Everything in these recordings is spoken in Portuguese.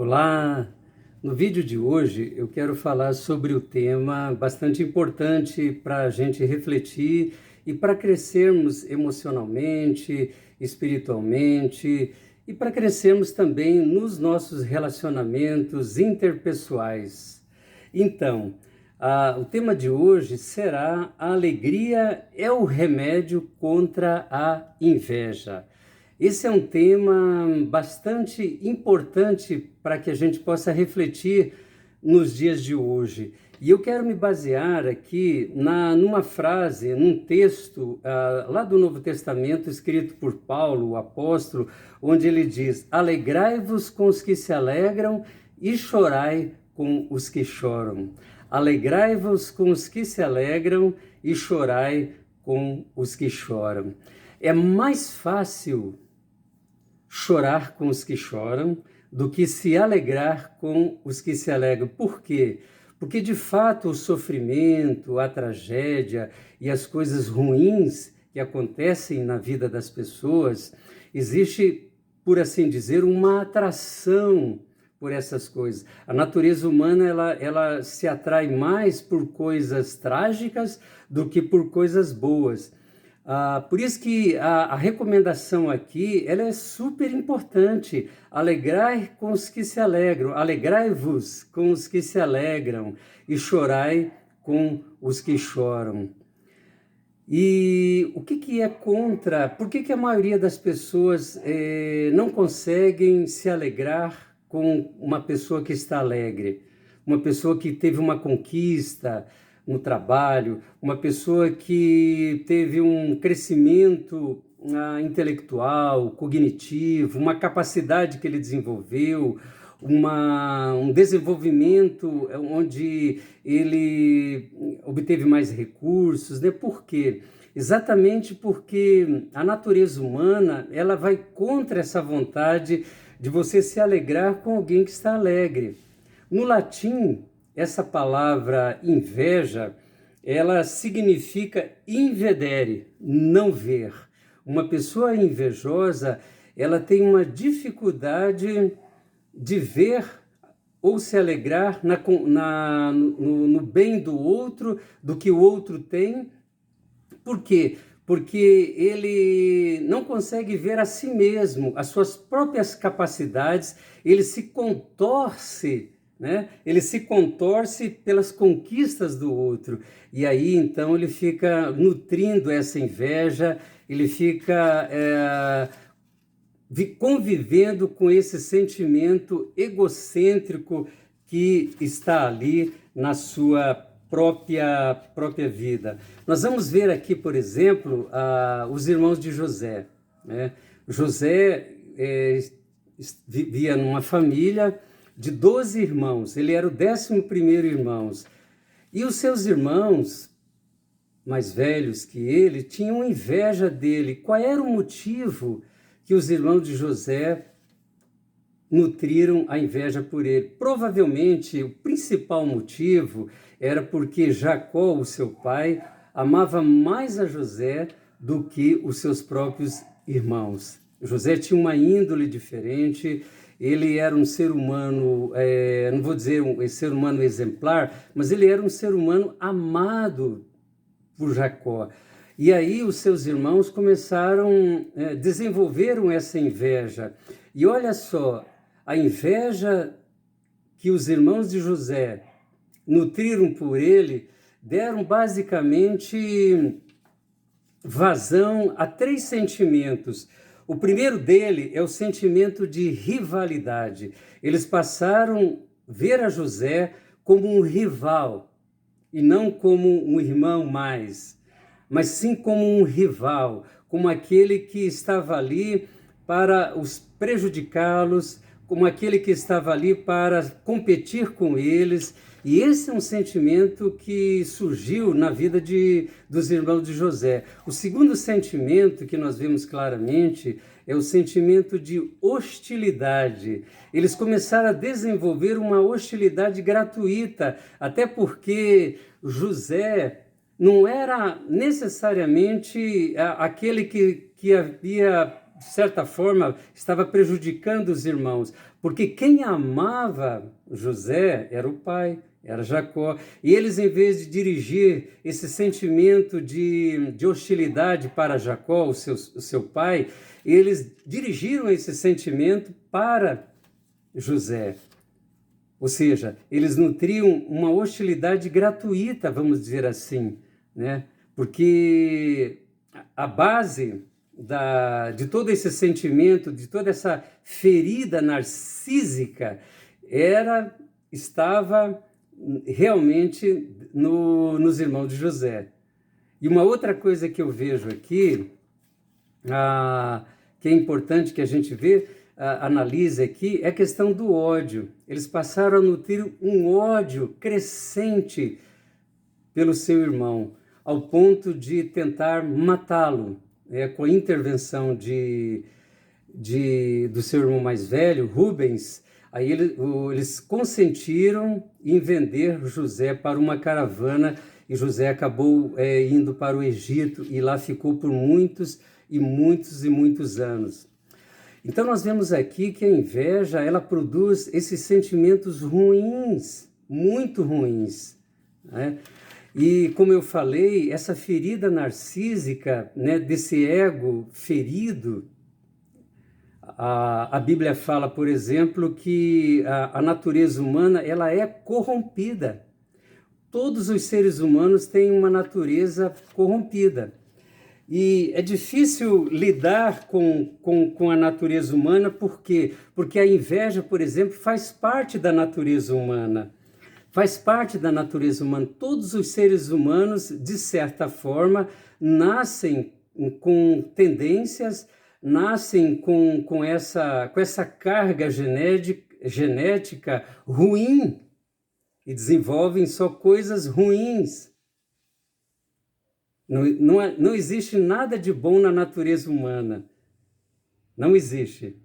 Olá! No vídeo de hoje eu quero falar sobre o tema bastante importante para a gente refletir e para crescermos emocionalmente, espiritualmente e para crescermos também nos nossos relacionamentos interpessoais. Então, o tema de hoje será: a alegria é o remédio contra a inveja. Esse é um tema bastante importante para que a gente possa refletir nos dias de hoje. E eu quero me basear aqui numa frase, num texto lá do Novo Testamento, escrito por Paulo, o apóstolo, onde ele diz: alegrai-vos com os que se alegram e chorai com os que choram. Alegrai-vos com os que se alegram e chorai com os que choram. É mais fácil chorar com os que choram do que se alegrar com os que se alegram. Por quê? Porque, de fato, o sofrimento, a tragédia e as coisas ruins que acontecem na vida das pessoas, existe, por assim dizer, uma atração por essas coisas. A natureza humana ela se atrai mais por coisas trágicas do que por coisas boas. Por isso que a recomendação aqui ela é super importante. Alegrai com os que se alegram, alegrai-vos com os que se alegram e chorai com os que choram. E o que é contra? Por que a maioria das pessoas não conseguem se alegrar com uma pessoa que está alegre? Uma pessoa que teve uma conquista no trabalho, uma pessoa que teve um crescimento intelectual, cognitivo, uma capacidade que ele desenvolveu, um desenvolvimento onde ele obteve mais recursos, né? Por quê? Exatamente porque a natureza humana ela vai contra essa vontade de você se alegrar com alguém que está alegre. No latim, essa palavra inveja, ela significa invedere, não ver. Uma pessoa invejosa, ela tem uma dificuldade de ver ou se alegrar no bem do outro, do que o outro tem. Por quê? Porque ele não consegue ver a si mesmo, as suas próprias capacidades, ele se contorce, né? Ele se contorce pelas conquistas do outro. E aí, então, ele fica nutrindo essa inveja, ele fica convivendo com esse sentimento egocêntrico que está ali na sua própria vida. Nós vamos ver aqui, por exemplo, os irmãos de José, né? José vivia numa família de 12 irmãos, ele era o 11º irmão. E os seus irmãos, mais velhos que ele, tinham inveja dele. Qual era o motivo que os irmãos de José nutriram a inveja por ele? Provavelmente o principal motivo era porque Jacó, o seu pai, amava mais a José do que os seus próprios irmãos. José tinha uma índole diferente, ele era um ser humano, não vou dizer um ser humano exemplar, mas ele era um ser humano amado por Jacó. E aí os seus irmãos desenvolveram essa inveja. E olha só, a inveja que os irmãos de José nutriram por ele, deram basicamente vazão a 3 sentimentos. O primeiro dele é o sentimento de rivalidade. Eles passaram a ver a José como um rival, e não como um irmão mais, mas sim como um rival, como aquele que estava ali para os prejudicá-los, como aquele que estava ali para competir com eles. E esse é um sentimento que surgiu na vida dos irmãos de José. O segundo sentimento que nós vemos claramente é o sentimento de hostilidade. Eles começaram a desenvolver uma hostilidade gratuita, até porque José não era necessariamente aquele que havia de certa forma, estava prejudicando os irmãos, porque quem amava José era o pai, era Jacó. E eles, em vez de dirigir esse sentimento de hostilidade para Jacó, o seu pai, eles dirigiram esse sentimento para José. Ou seja, eles nutriam uma hostilidade gratuita, vamos dizer assim, né? Porque a base de todo esse sentimento, de toda essa ferida narcísica, estava realmente nos irmãos de José. E uma outra coisa que eu vejo aqui, que é importante que a gente analise aqui, é a questão do ódio. Eles passaram a nutrir um ódio crescente pelo seu irmão, ao ponto de tentar matá-lo, com a intervenção do seu irmão mais velho, Rubens. Aí eles consentiram em vender José para uma caravana, e José acabou indo para o Egito, e lá ficou por muitos e muitos e muitos anos. Então nós vemos aqui que a inveja, ela produz esses sentimentos ruins, muito ruins, né? E como eu falei, essa ferida narcísica, né, desse ego ferido, a Bíblia fala, por exemplo, que a natureza humana, ela é corrompida. Todos os seres humanos têm uma natureza corrompida. E é difícil lidar com a natureza humana, por quê? Porque a inveja, por exemplo, faz parte da natureza humana. Faz parte da natureza humana. Todos os seres humanos, de certa forma, nascem com tendências, nascem com essa carga genética ruim e desenvolvem só coisas ruins. Não existe nada de bom na natureza humana. Não existe.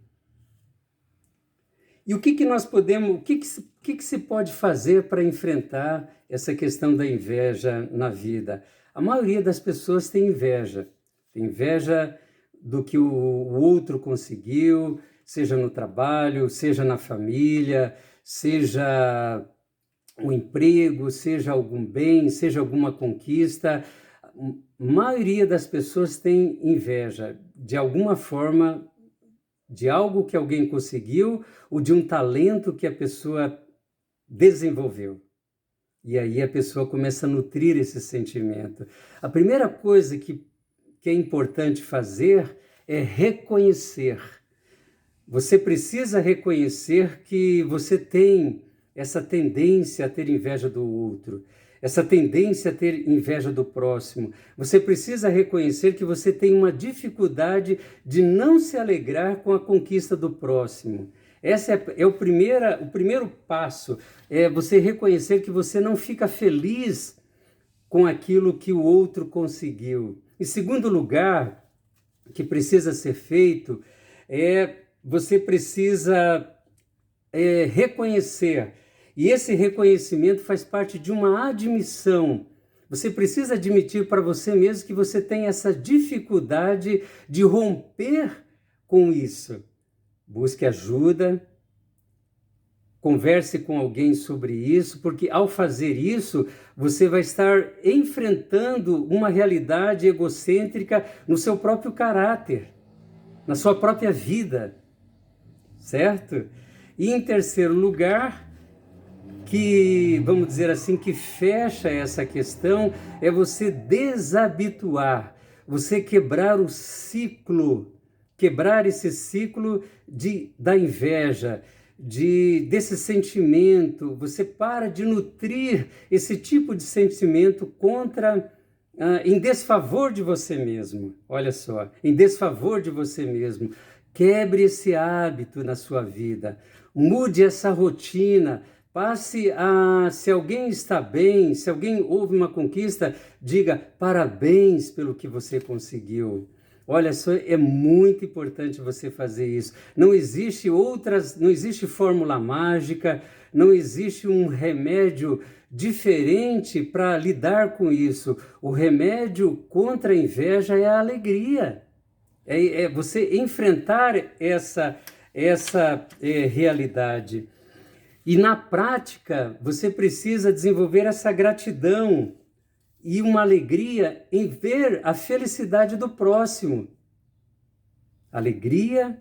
E o que nós podemos, o que se pode fazer para enfrentar essa questão da inveja na vida? A maioria das pessoas tem inveja do que o outro conseguiu, seja no trabalho, seja na família, seja um emprego, seja algum bem, seja alguma conquista. A maioria das pessoas tem inveja, de alguma forma, de algo que alguém conseguiu ou de um talento que a pessoa desenvolveu. E aí a pessoa começa a nutrir esse sentimento. A primeira coisa que é importante fazer é reconhecer. Você precisa reconhecer que você tem essa tendência a ter inveja do outro, essa tendência a ter inveja do próximo. Você precisa reconhecer que você tem uma dificuldade de não se alegrar com a conquista do próximo. Esse é o primeiro passo, é você reconhecer que você não fica feliz com aquilo que o outro conseguiu. Em segundo lugar, o que precisa ser feito você precisa reconhecer. E esse reconhecimento faz parte de uma admissão. Você precisa admitir para você mesmo que você tem essa dificuldade de romper com isso. Busque ajuda, converse com alguém sobre isso, porque ao fazer isso, você vai estar enfrentando uma realidade egocêntrica no seu próprio caráter, na sua própria vida, certo? E em terceiro lugar, que, vamos dizer assim, que fecha essa questão, é você desabituar, você quebrar o ciclo, quebrar esse ciclo da inveja, desse sentimento. Você para de nutrir esse tipo de sentimento em desfavor de você mesmo. Olha só, em desfavor de você mesmo. Quebre esse hábito na sua vida, mude essa rotina. Passe se alguém está bem, se alguém houve uma conquista, diga parabéns pelo que você conseguiu. Olha só, é muito importante você fazer isso. Não existe fórmula mágica, não existe um remédio diferente para lidar com isso. O remédio contra a inveja é a alegria. É você enfrentar essa realidade. E na prática, você precisa desenvolver essa gratidão e uma alegria em ver a felicidade do próximo. Alegria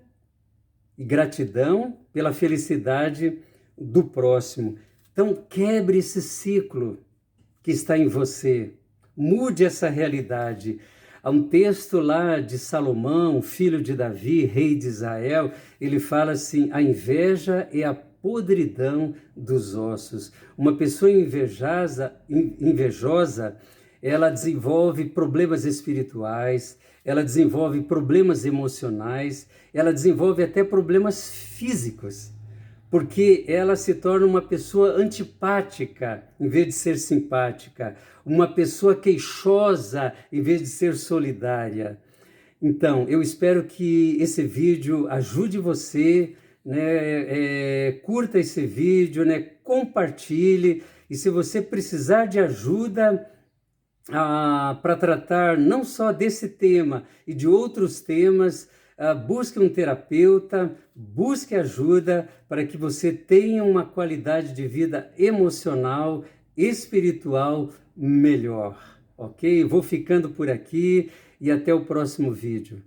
e gratidão pela felicidade do próximo. Então, quebre esse ciclo que está em você. Mude essa realidade. Há um texto lá de Salomão, filho de Davi, rei de Israel, ele fala assim: a inveja é a podridão dos ossos. Uma pessoa invejosa, ela desenvolve problemas espirituais, ela desenvolve problemas emocionais, ela desenvolve até problemas físicos, porque ela se torna uma pessoa antipática em vez de ser simpática, uma pessoa queixosa em vez de ser solidária. Então, eu espero que esse vídeo ajude você, né? Curta esse vídeo, né? Compartilhe, e se você precisar de ajuda para tratar não só desse tema e de outros temas, busque um terapeuta, busque ajuda para que você tenha uma qualidade de vida emocional, espiritual melhor, ok? Vou ficando por aqui e até o próximo vídeo.